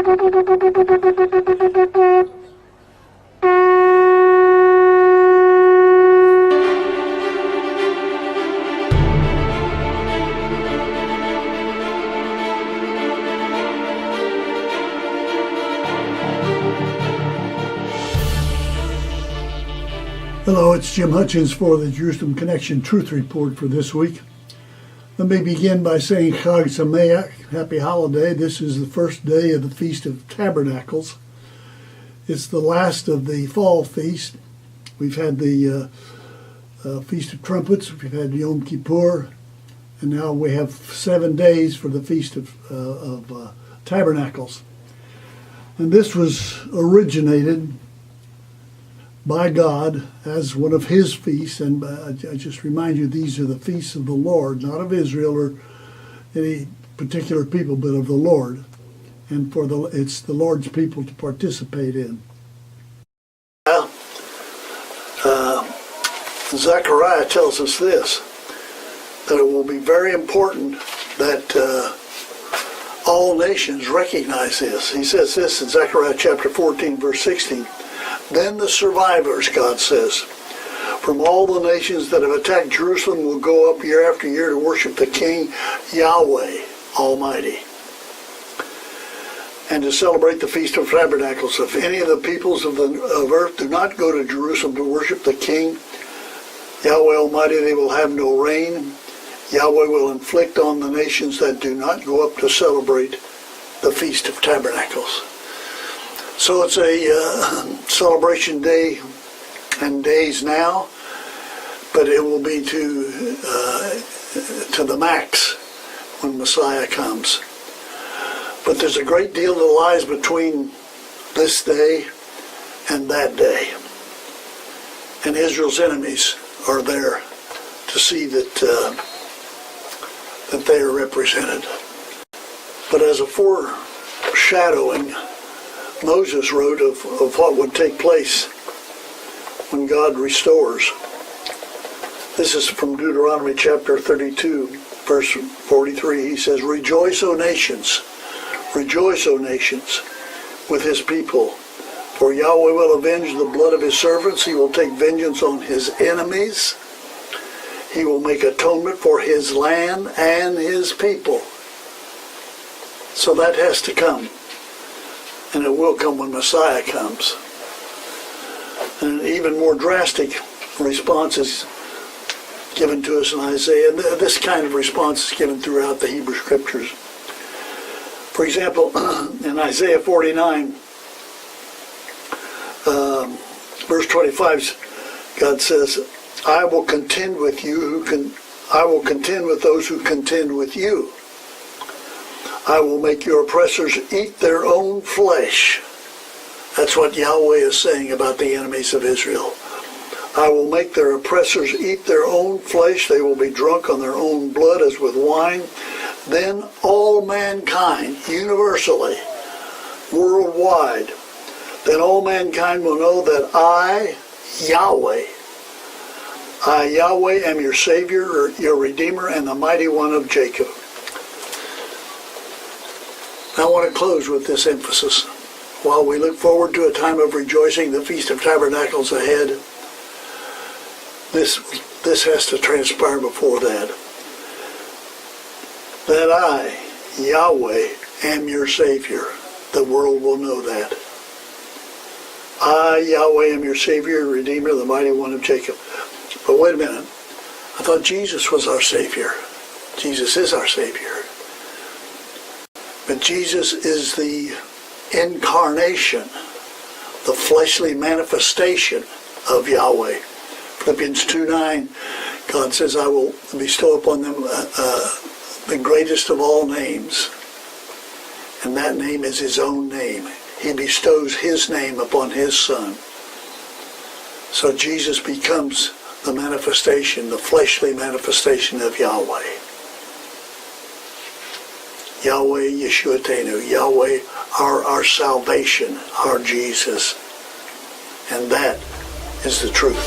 Hello, it's Jim Hutchins for the Jerusalem Connection Truth Report for this week. Let me begin by saying Chag Sameach, happy holiday. This is the first day of the Feast of Tabernacles. It's the last of the fall feast. We've had the Feast of Trumpets, we've had Yom Kippur, and now we have 7 days for the Feast of Tabernacles. And this was originated by God as one of his feasts, and I just remind you, these are the feasts of the Lord, not of Israel or any particular people, but of the Lord, and it's the Lord's people to participate in. Zechariah tells us this, that it will be very important that all nations recognize this. He says this in Zechariah chapter 14, verse 16. Then the survivors, God says, from all the nations that have attacked Jerusalem will go up year after year to worship the King Yahweh Almighty and to celebrate the Feast of Tabernacles. If any of the peoples of earth do not go to Jerusalem to worship the King Yahweh Almighty, they will have no rain. Yahweh will inflict on the nations that do not go up to celebrate the Feast of Tabernacles. So it's a celebration day and days now, but it will be to the max when Messiah comes. But there's a great deal that lies between this day and that day. And Israel's enemies are there to see that they are represented. But as a foreshadowing, Moses wrote of what would take place when God restores. This is from Deuteronomy chapter 32, verse 43. He says, rejoice, O nations, with his people. For Yahweh will avenge the blood of his servants. He will take vengeance on his enemies. He will make atonement for his land and his people. So that has to come. And it will come when Messiah comes. And an even more drastic response is given to us in Isaiah. And this kind of response is given throughout the Hebrew Scriptures. For example, in Isaiah 49, verse 25, God says, I will contend with those who contend with you. I will make your oppressors eat their own flesh. That's what Yahweh is saying about the enemies of Israel. I will make their oppressors eat their own flesh. They will be drunk on their own blood as with wine. Then all mankind, universally, worldwide, then all mankind will know that I, Yahweh, am your Savior, your Redeemer, and the Mighty One of Jacob. I want to close with this emphasis. While we look forward to a time of rejoicing, the Feast of Tabernacles ahead, this has to transpire before that. That I, Yahweh, am your Savior. The world will know that. I, Yahweh, am your Savior, Redeemer, the Mighty One of Jacob. But wait a minute. I thought Jesus was our Savior. Jesus is our Savior. But Jesus is the incarnation, the fleshly manifestation of Yahweh. Philippians 2:9, God says, I will bestow upon them the greatest of all names. And that name is his own name. He bestows his name upon his Son. So Jesus becomes the manifestation, the fleshly manifestation of Yahweh. Yahweh Yeshuatenu, Yahweh our salvation, our Jesus. And that is the truth.